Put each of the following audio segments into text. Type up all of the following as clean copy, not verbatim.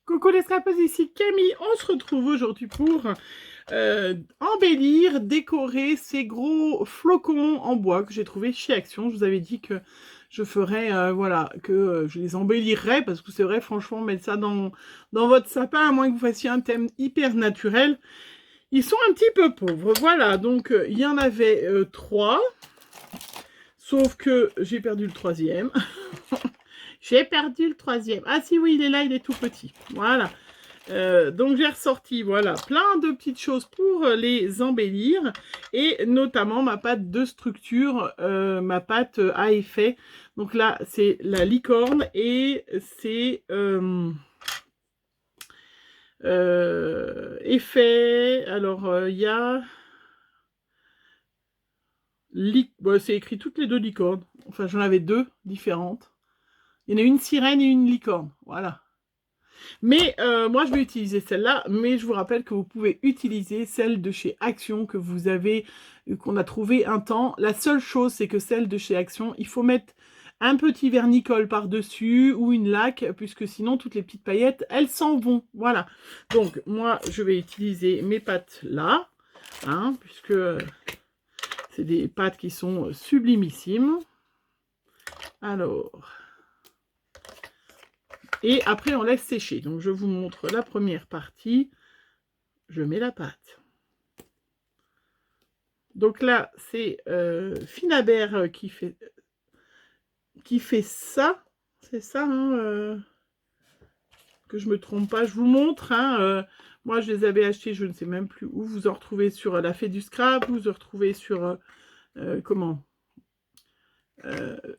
Coucou les scrapeuses, ici Camille. On se retrouve aujourd'hui pour embellir, décorer ces gros flocons en bois que j'ai trouvé chez Action. Je vous avais dit que je ferais, voilà, que je les embellirais parce que c'est vrai, franchement, mettre ça dans votre sapin, à moins que vous fassiez un thème hyper naturel, ils sont un petit peu pauvres. Voilà, donc il y en avait 3, sauf que j'ai perdu le troisième. J'ai perdu le troisième. Ah si, oui, il est là, il est tout petit. Voilà. Donc j'ai ressorti, voilà, plein de petites choses pour les embellir, et notamment ma pâte de structure, ma pâte à effet. Donc là, c'est la licorne, et c'est effet. Alors, il y a... Bon, c'est écrit toutes les deux licornes. Enfin, j'en avais deux différentes. Il y en a une sirène et une licorne, voilà. Mais moi, je vais utiliser celle-là, mais je vous rappelle que vous pouvez utiliser celle de chez Action que vous avez, qu'on a trouvé un temps. La seule chose, c'est que celle de chez Action, il faut mettre un petit vernicole par-dessus ou une laque, puisque sinon, toutes les petites paillettes, elles s'en vont. Voilà. Donc, moi, je vais utiliser mes pâtes là, hein, puisque c'est des pâtes qui sont sublimissimes. Alors... Et après, on laisse sécher. Donc, je vous montre la première partie. Je mets la pâte. Donc là, c'est Finabert qui fait ça. C'est ça, hein, que je me trompe pas. Je vous montre. Hein, moi, je les avais achetés, je ne sais même plus où. Vous en retrouvez sur la Fée du Scrap. Vous en retrouvez sur... comment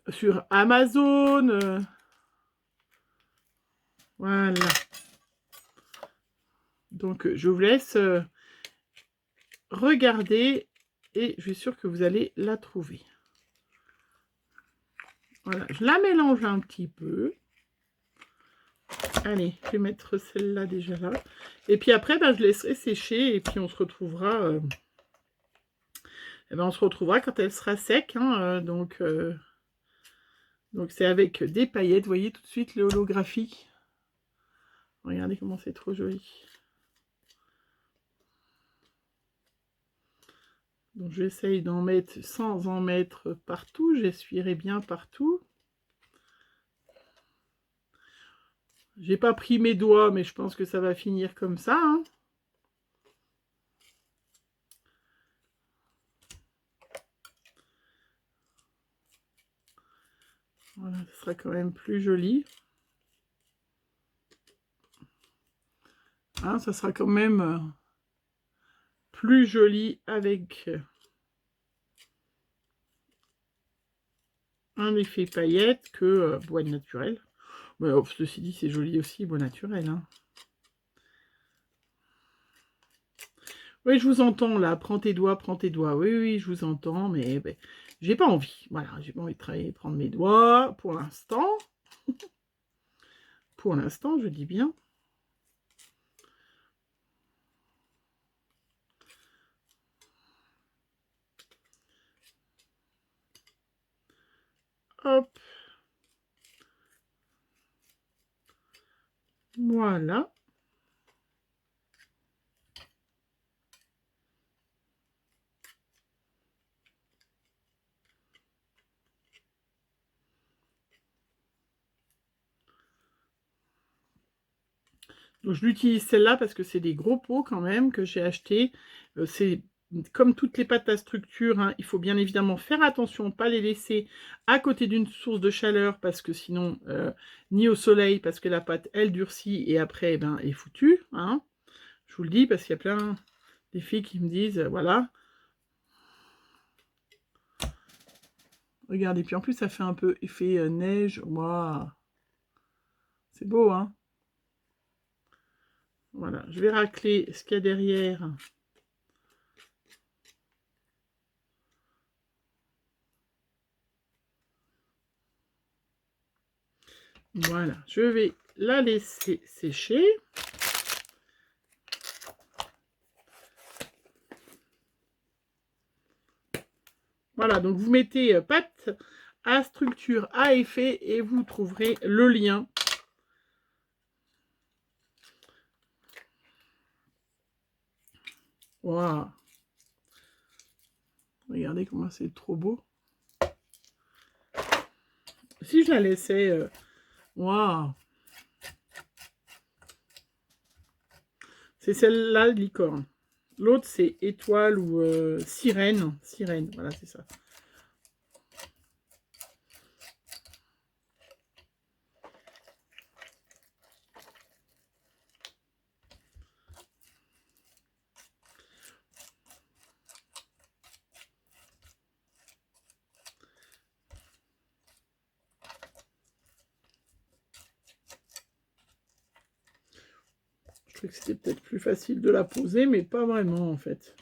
sur Amazon. Voilà. Donc, je vous laisse regarder. Et je suis sûre que vous allez la trouver. Voilà, je la mélange un petit peu. Allez, je vais mettre celle-là déjà là. Et puis après, ben, je laisserai sécher et puis on se retrouvera. On se retrouvera quand elle sera sec. Hein, donc c'est avec des paillettes. Vous voyez tout de suite le holographique. Regardez comment c'est trop joli. Donc j'essaye d'en mettre sans en mettre partout. J'essuierai bien partout. J'ai pas pris mes doigts, mais je pense que ça va finir comme ça. Hein. Voilà, ce sera quand même plus joli. Hein, ça sera quand même plus joli avec un effet paillette que bois naturel. Mais ceci dit, c'est joli aussi, bois naturel. Hein. Oui, je vous entends là. Prends tes doigts, prends tes doigts. Oui, oui, je vous entends, mais ben, j'ai pas envie. Voilà, j'ai pas envie de travailler, prendre mes doigts pour l'instant. Pour l'instant, je dis bien. Hop. Voilà. Donc, je l'utilise celle-là parce que c'est des gros pots quand même que j'ai acheté. C'est comme toutes les pâtes à structure, hein, il faut bien évidemment faire attention, pas les laisser à côté d'une source de chaleur parce que sinon, ni au soleil, parce que la pâte, elle durcit et après, ben, est foutue. Hein. Je vous le dis parce qu'il y a plein des filles qui me disent, voilà. Regardez, puis en plus, ça fait un peu effet neige. Waouh. C'est beau, hein. Voilà, je vais racler ce qu'il y a derrière. Voilà, je vais la laisser sécher. Voilà, donc vous mettez pâte à structure à effet et vous trouverez le lien. Waouh. Regardez comment c'est trop beau. Si je la laissais... Waouh. C'est celle-là, licorne. L'autre, c'est étoile ou sirène. Sirène, voilà, c'est ça. Je trouvais que c'était peut-être plus facile de la poser, mais pas vraiment, en fait.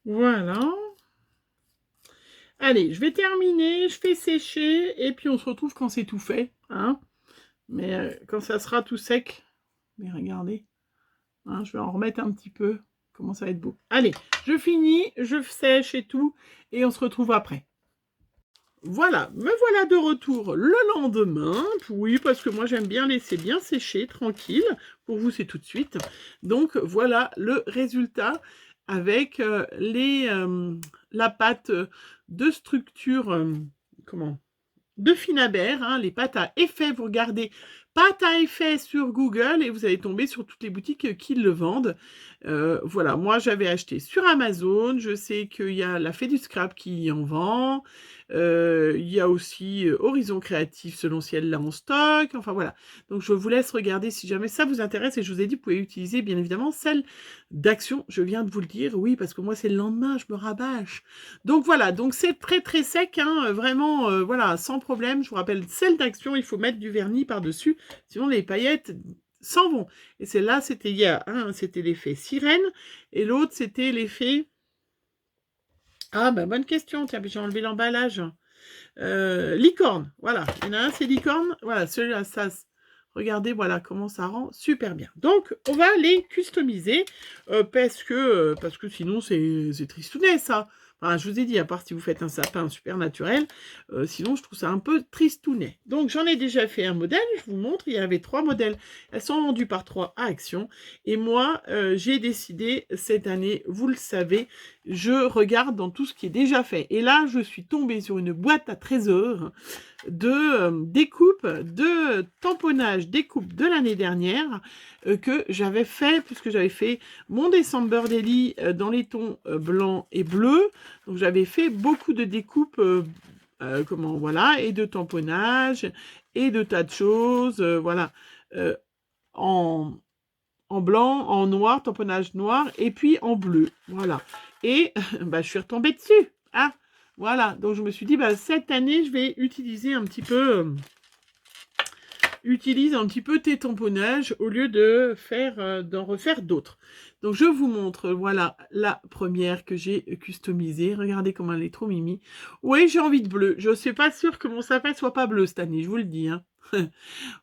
Voilà. Allez, je vais terminer, je fais sécher, et puis on se retrouve quand c'est tout fait. Hein, mais quand ça sera tout sec, mais regardez, hein, je vais en remettre un petit peu. Comment ça va être beau. Allez, je finis, je sèche et tout, et on se retrouve après. Voilà, me voilà de retour le lendemain. Oui, parce que moi j'aime bien laisser bien sécher, tranquille. Pour vous, c'est tout de suite. Donc voilà le résultat avec la pâte de structure, comment, de Finabert, hein, les pâtes à effet. Vous regardez pâte à effet sur Google et vous allez tomber sur toutes les boutiques qui le vendent. Voilà, moi j'avais acheté sur Amazon. Je sais qu'il y a la Fée du Scrap qui en vend. Il y a aussi Horizon Créatif selon si elle l'a en stock. Enfin voilà. Donc je vous laisse regarder si jamais ça vous intéresse. Et je vous ai dit, vous pouvez utiliser bien évidemment celle d'Action. Je viens de vous le dire, oui, parce que moi c'est le lendemain, je me rabâche. Donc voilà, donc c'est très très sec, hein, vraiment, voilà, sans problème. Je vous rappelle, celle d'Action, il faut mettre du vernis par-dessus, sinon les paillettes s'en vont. Et celle-là, c'était hier, hein, c'était l'effet sirène, et l'autre, c'était l'effet... Ah, bah bonne question, tiens, j'ai enlevé l'emballage. Licorne, voilà, il y en a un, c'est licorne, voilà, celui-là, ça... Regardez, voilà comment ça rend super bien. Donc, on va les customiser parce que sinon, c'est tristounet, ça. Enfin, je vous ai dit, à part si vous faites un sapin super naturel, sinon, je trouve ça un peu tristounet. Donc, j'en ai déjà fait un modèle, je vous montre. Il y avait 3 modèles. Elles sont vendues par 3 à Action. Et moi, j'ai décidé cette année, vous le savez, je regarde dans tout ce qui est déjà fait. Et là, je suis tombée sur une boîte à trésors de découpe, de tamponnage, découpe de l'année dernière que j'avais fait, puisque j'avais fait mon December Daily dans les tons blanc et bleu. Donc j'avais fait beaucoup de découpes, comment, voilà, et de tamponnage, et de tas de choses, voilà, en blanc, en noir, tamponnage noir, et puis en bleu, voilà. Et bah, je suis retombée dessus, hein. Voilà, donc je me suis dit, bah, cette année, je vais utiliser un petit peu, tes tamponnages au lieu de faire, d'en refaire d'autres. Donc je vous montre, voilà, la première que j'ai customisée. Regardez comment elle est trop mimi. Oui, j'ai envie de bleu. Je ne suis pas sûre que mon sapin soit pas bleu cette année, je vous le dis, hein.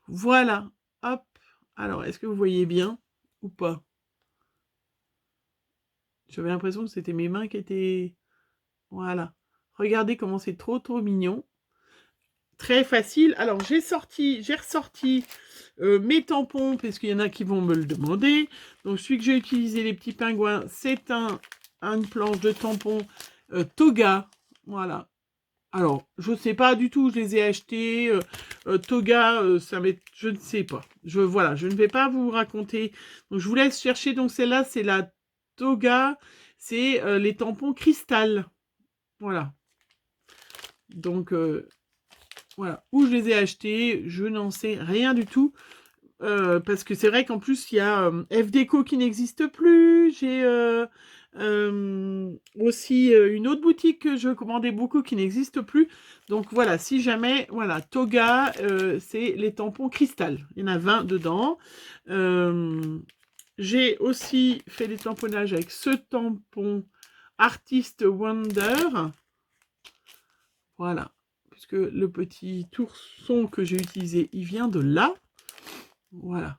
Voilà, hop. Alors, est-ce que vous voyez bien ou pas? J'avais l'impression que c'était mes mains qui étaient... Voilà. Regardez comment c'est trop mignon. Très facile. Alors, j'ai ressorti mes tampons, parce qu'il y en a qui vont me le demander. Donc, celui que j'ai utilisé, les petits pingouins, c'est une planche de tampons Toga. Voilà. Alors, je ne sais pas du tout, je les ai achetés. Toga, je ne sais pas. Voilà, je ne vais pas vous raconter. Donc, je vous laisse chercher. Donc, celle-là, c'est la Toga. C'est les tampons cristal. Voilà. Donc, voilà. Où je les ai achetés, je n'en sais rien du tout. Parce que c'est vrai qu'en plus, il y a FDeco qui n'existe plus. J'ai aussi une autre boutique que je commandais beaucoup qui n'existe plus. Donc voilà, si jamais, voilà, Toga, c'est les tampons cristal. Il y en a 20 dedans. J'ai aussi fait des tamponnages avec ce tampon Artist Wonder. Voilà. Puisque le petit ourson que j'ai utilisé, il vient de là. Voilà.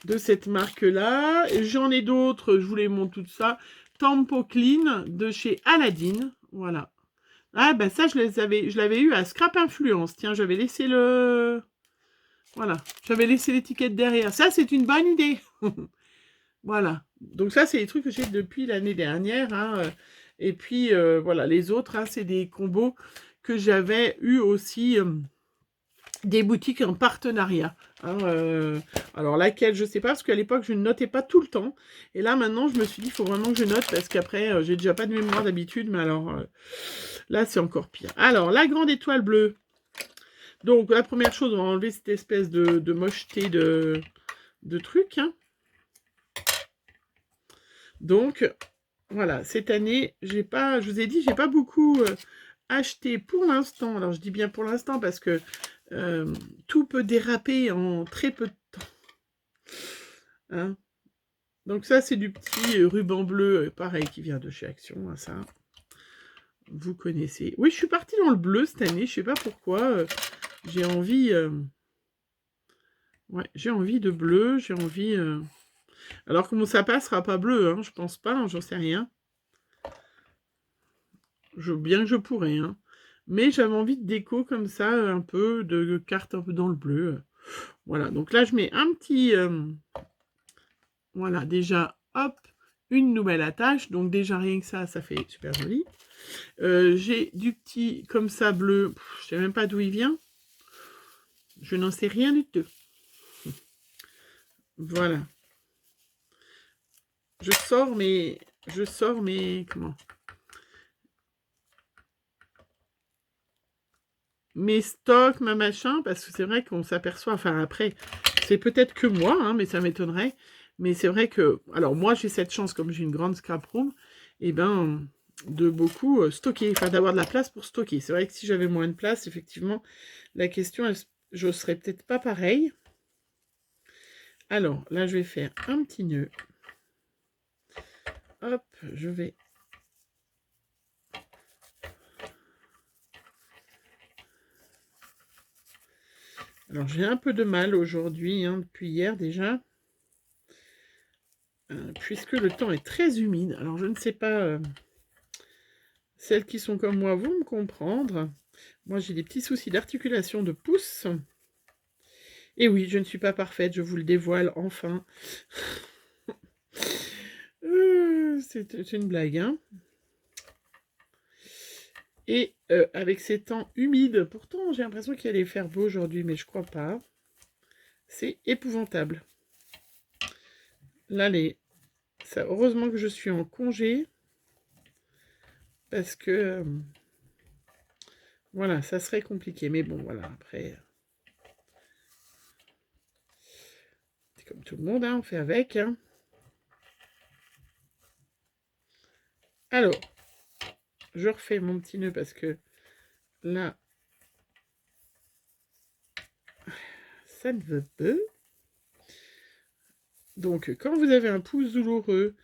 De cette marque-là. J'en ai d'autres, je vous les montre tout ça. Tampo Clean de chez Aladdin. Voilà. Ah, bah ça, je l'avais eu à Scrap Influence. Tiens, j'avais laissé le... Voilà. J'avais laissé l'étiquette derrière. Ça, c'est une bonne idée. Voilà. Donc ça, c'est des trucs que j'ai depuis l'année dernière. Hein. Et puis, voilà. Les autres, hein, c'est des combos que j'avais eu aussi... des boutiques en partenariat. Hein, alors laquelle, je sais pas, parce qu'à l'époque, je ne notais pas tout le temps. Et là, maintenant, je me suis dit, il faut vraiment que je note, parce qu'après, j'ai déjà pas de mémoire d'habitude, mais alors, là, c'est encore pire. Alors, la grande étoile bleue. Donc, la première chose, on va enlever cette espèce de mocheté de trucs. Hein. Donc, voilà, cette année, j'ai pas, je vous ai dit, j'ai pas beaucoup acheté pour l'instant. Alors, je dis bien pour l'instant, parce que tout peut déraper en très peu de temps. Hein. Donc ça, c'est du petit ruban bleu, pareil, qui vient de chez Action, hein, ça. Vous connaissez. Oui, je suis partie dans le bleu cette année, je sais pas pourquoi. J'ai envie... Ouais, j'ai envie de bleu, j'ai envie... Alors que mon sapin sera pas bleu, hein, je pense pas, hein, j'en sais rien. Bien que je pourrais, hein. Mais j'avais envie de déco comme ça, un peu, de cartes un peu dans le bleu. Voilà, donc là, je mets un petit... voilà, déjà, hop, une nouvelle attache. Donc déjà, rien que ça fait super joli. J'ai du petit, comme ça, bleu. Je ne sais même pas d'où il vient. Je n'en sais rien du tout. Voilà. Je sors mes... Comment? Mes stocks, ma machin, parce que c'est vrai qu'on s'aperçoit... Enfin, après, c'est peut-être que moi, hein, mais ça m'étonnerait. Mais c'est vrai que... Alors, moi, j'ai cette chance, comme j'ai une grande scrap room, et ben... de beaucoup stocker, enfin d'avoir de la place pour stocker. C'est vrai que si j'avais moins de place, effectivement, la question, je serais peut-être pas pareil. Alors, là, je vais faire un petit nœud. Hop, je vais... Alors, j'ai un peu de mal aujourd'hui, hein, depuis hier déjà, puisque le temps est très humide. Alors, je ne sais pas... Celles qui sont comme moi vont me comprendre. Moi, j'ai des petits soucis d'articulation de pouce. Et oui, je ne suis pas parfaite, je vous le dévoile enfin. C'est une blague, hein. Et avec ces temps humides, pourtant j'ai l'impression qu'il allait faire beau aujourd'hui, mais je crois pas. C'est épouvantable. Là, ça, heureusement que je suis en congé. Parce que... voilà, ça serait compliqué. Mais bon, voilà, après... c'est comme tout le monde, hein, on fait avec. Hein. Alors, je refais mon petit nœud parce que là, ça ne veut pas. Donc, quand vous avez un pouce douloureux,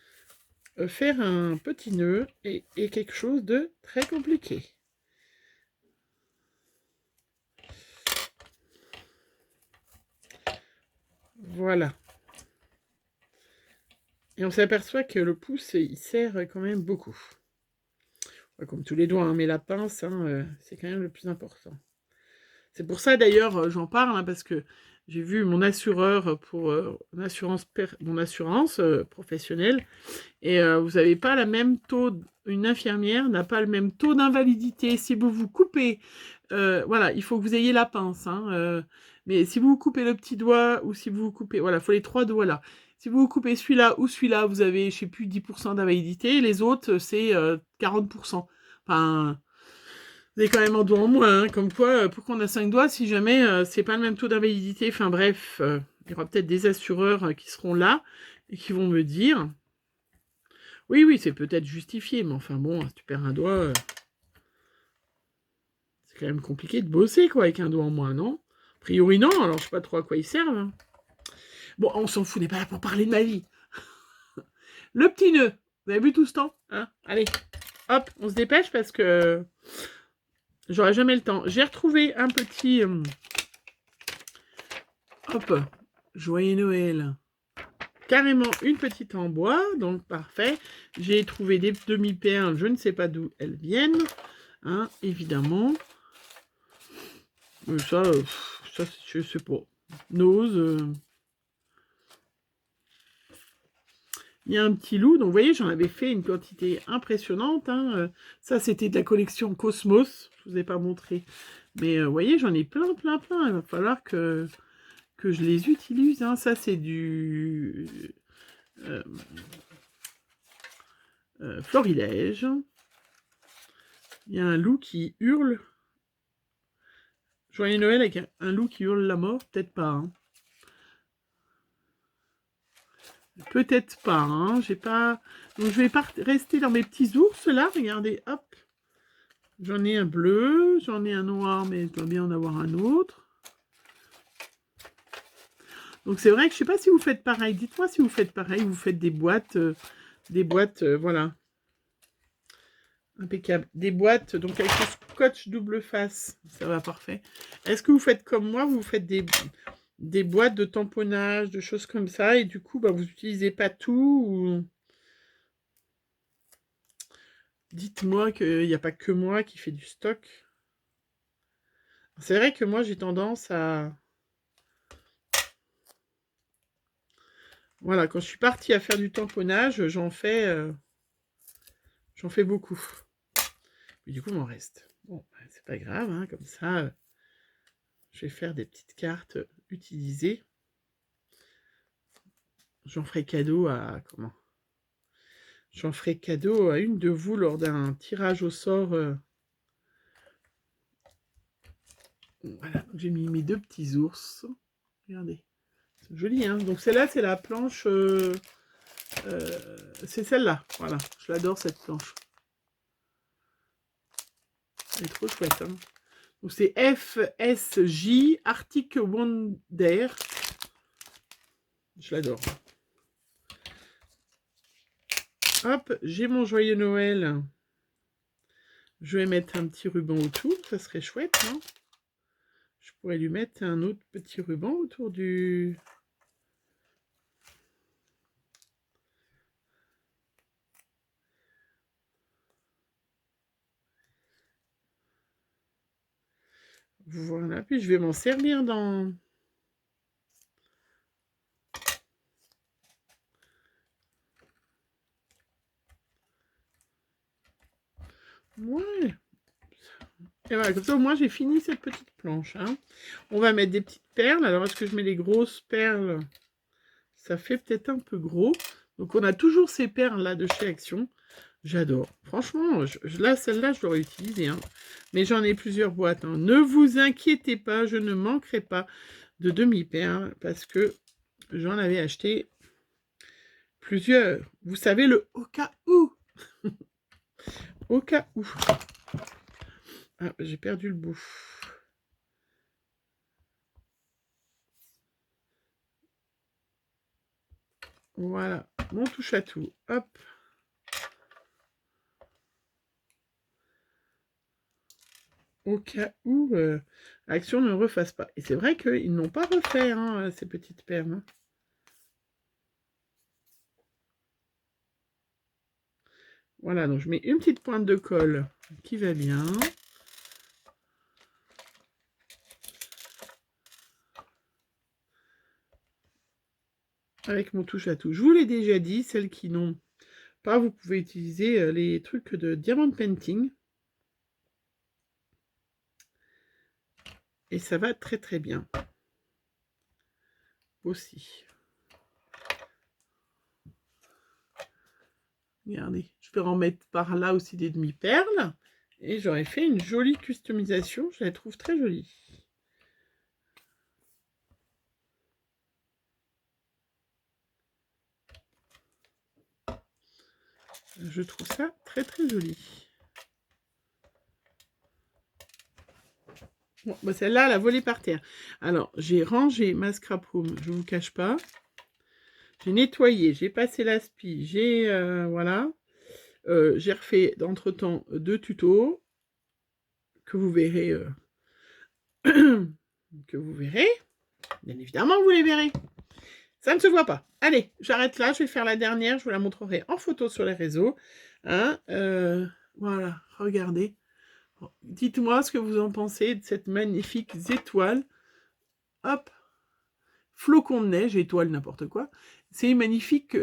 faire un petit nœud est quelque chose de très compliqué. Voilà. Et on s'aperçoit que le pouce, il sert quand même beaucoup. Comme tous les doigts, hein, mais la pince, hein, c'est quand même le plus important. C'est pour ça d'ailleurs, j'en parle, hein, parce que j'ai vu mon assureur pour mon assurance professionnelle, et vous n'avez pas le même taux, une infirmière n'a pas le même taux d'invalidité. Si vous vous coupez, voilà, il faut que vous ayez la pince, hein, mais si vous vous coupez le petit doigt, ou si vous vous coupez, voilà, il faut les 3 doigts là. Si vous vous coupez celui-là ou celui-là, vous avez, je sais plus, 10% d'invalidité, les autres, c'est 40%. Enfin... vous avez quand même un doigt en moins, hein, comme quoi, pourquoi on a 5 doigts, si jamais c'est pas le même taux d'invalidité. Enfin bref, il y aura peut-être des assureurs qui seront là et qui vont me dire, oui, oui, c'est peut-être justifié, mais enfin bon, si tu perds un doigt, c'est quand même compliqué de bosser, quoi, avec un doigt en moins, non? A priori, non, alors je sais pas trop à quoi ils servent. Hein. Bon, on s'en fout, on n'est pas là pour parler de ma vie. Le petit nœud. Vous avez vu tout ce temps, hein? Allez, hop, on se dépêche parce que j'aurai jamais le temps. J'ai retrouvé un petit... hop, joyeux Noël. Carrément une petite en bois, donc parfait. J'ai trouvé des demi-perles, je ne sais pas d'où elles viennent, hein, évidemment. Ça, je sais pas. Nose. Il y a un petit loup, donc vous voyez, j'en avais fait une quantité impressionnante. Hein. Ça, c'était de la collection Cosmos, je ne vous ai pas montré. Mais vous voyez, j'en ai plein, plein, plein. Il va falloir que je les utilise. Hein. Ça, c'est du florilège. Il y a un loup qui hurle. Joyeux Noël avec un loup qui hurle la mort, peut-être pas. Hein. Peut-être pas, hein. J'ai pas. Donc je vais pas rester dans mes petits ours là. Regardez, hop. J'en ai un bleu, j'en ai un noir, mais je dois bien en avoir un autre. Donc c'est vrai que je sais pas si vous faites pareil. Dites-moi si vous faites pareil. Vous faites des boîtes, voilà. Impeccable. Des boîtes, donc avec le scotch double face. Ça va, parfait. Est-ce que vous faites comme moi? Vous faites des boîtes de tamponnage, de choses comme ça, et du coup, bah, vous n'utilisez pas tout ou... Dites-moi qu'il n'y a pas que moi qui fais du stock. C'est vrai que moi, j'ai tendance à... Voilà, quand je suis partie à faire du tamponnage, j'en fais beaucoup. Mais du coup, il m'en reste. Bon, c'est pas grave, hein, comme ça, je vais faire des petites cartes utilisées. J'en ferai cadeau à... Comment? J'en ferai cadeau à une de vous lors d'un tirage au sort. Voilà, j'ai mis mes deux petits ours. Regardez. C'est joli, hein. Donc celle-là, c'est la planche... c'est celle-là. Voilà, je l'adore cette planche. Elle est trop chouette, hein. Donc c'est FSJ Arctic Wonder. Je l'adore. Hop, j'ai mon joyeux Noël. Je vais mettre un petit ruban autour, ça serait chouette, hein. Je pourrais lui mettre un autre petit ruban autour du... Voilà, puis je vais m'en servir dans... Ouais. Et voilà, comme ça au moins j'ai fini cette petite planche. Hein. On va mettre des petites perles. Alors est-ce que je mets les grosses perles? Ça fait peut-être un peu gros. Donc on a toujours ces perles là de chez Action. J'adore. Franchement, là, celle-là, je l'aurais utilisée. Hein. Mais j'en ai plusieurs boîtes. Hein. Ne vous inquiétez pas, je ne manquerai pas de demi-perles parce que j'en avais acheté plusieurs. Vous savez, le au cas où. Au cas où. Ah, j'ai perdu le bout. Voilà, mon touche à tout. Hop. Au cas où Action ne refasse pas. Et c'est vrai qu'ils n'ont pas refait hein, ces petites perles. Hein. Voilà, donc je mets une petite pointe de colle qui va bien. Avec mon touche à tout. Je vous l'ai déjà dit, celles qui n'ont pas, vous pouvez utiliser les trucs de diamond painting. Et ça va très très bien. Aussi. Regardez, je vais en mettre par là aussi des demi-perles. Et j'aurais fait une jolie customisation. Je la trouve très jolie. Je trouve ça très très joli. Bon, bah celle-là, elle a volé par terre. Alors, j'ai rangé ma scrap home, je ne vous cache pas. J'ai nettoyé, j'ai passé l'aspi, j'ai voilà. J'ai refait entre-temps 2 tutos que vous verrez, que vous verrez. Bien évidemment, vous les verrez. Ça ne se voit pas. Allez, j'arrête là, je vais faire la dernière, je vous la montrerai en photo sur les réseaux. Hein, voilà, regardez. Dites-moi ce que vous en pensez de cette magnifique étoile. Hop, flocon de neige, étoile, n'importe quoi. C'est une magnifique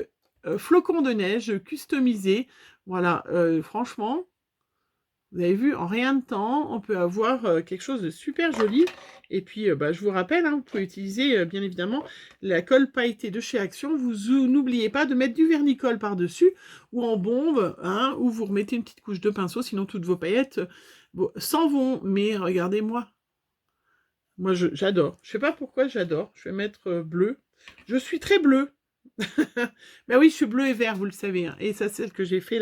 flocon de neige customisé. Voilà, franchement, vous avez vu, en rien de temps, on peut avoir quelque chose de super joli. Et puis, bah, je vous rappelle, hein, vous pouvez utiliser, bien évidemment, la colle pailletée de chez Action. Vous n'oubliez pas de mettre du vernicole par-dessus, ou en bombe, hein, ou vous remettez une petite couche de pinceau, sinon toutes vos paillettes s'en vont. Mais regardez-moi. Moi, j'adore. Je sais pas pourquoi j'adore. Je vais mettre bleu. Je suis très bleu. Ben oui, je suis bleu et vert, vous le savez. Hein. Et ça, c'est celle que j'ai fait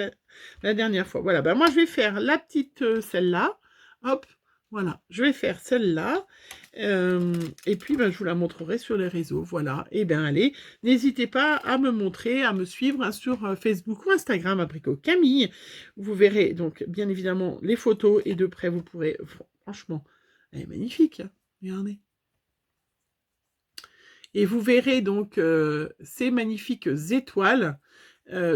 la dernière fois. Voilà, ben moi, je vais faire la petite, celle-là. Hop, voilà. Je vais faire celle-là. Et puis, ben, je vous la montrerai sur les réseaux. Voilà. Et bien, allez, n'hésitez pas à me montrer, à me suivre hein, sur Facebook ou Instagram, Abricot Camille. Vous verrez donc, bien évidemment, les photos. Et de près, vous pourrez... Franchement, elle est magnifique. Hein. Regardez. Et vous verrez donc ces magnifiques étoiles,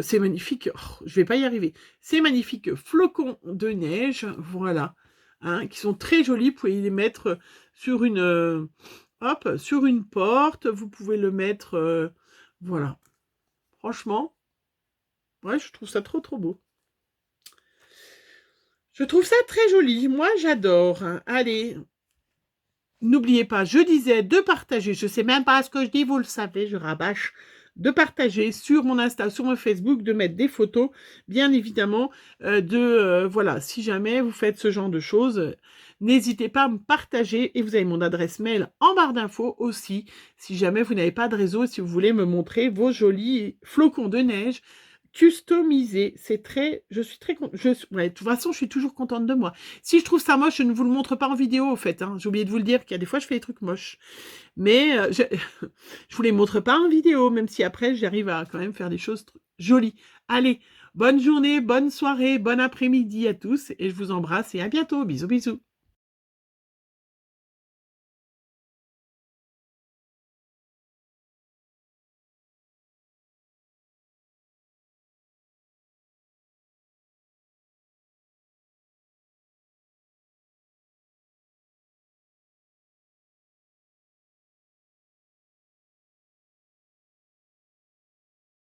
ces magnifiques, oh, je vais pas y arriver, ces magnifiques flocons de neige, voilà, hein, qui sont très jolis. Vous pouvez les mettre sur une, hop, sur une porte. Vous pouvez le mettre, voilà. Franchement, ouais, je trouve ça trop trop beau. Je trouve ça très joli. Moi, j'adore. Hein. Allez. N'oubliez pas, je disais de partager, je ne sais même pas ce que je dis, vous le savez, je rabâche, de partager sur mon Insta, sur mon Facebook, de mettre des photos, bien évidemment, voilà, si jamais vous faites ce genre de choses, n'hésitez pas à me partager et vous avez mon adresse mail en barre d'infos aussi, si jamais vous n'avez pas de réseau, si vous voulez me montrer vos jolis flocons de neige, customisé, c'est très, je suis très contente, ouais, de toute façon, je suis toujours contente de moi. Si je trouve ça moche, je ne vous le montre pas en vidéo, au fait, hein. J'ai oublié de vous le dire, qu'il y a des fois, je fais des trucs moches. Mais je vous les montre pas en vidéo, même si après, j'arrive à quand même faire des choses jolies. Allez, bonne journée, bonne soirée, bon après-midi à tous, et je vous embrasse, et à bientôt. Bisous, bisous.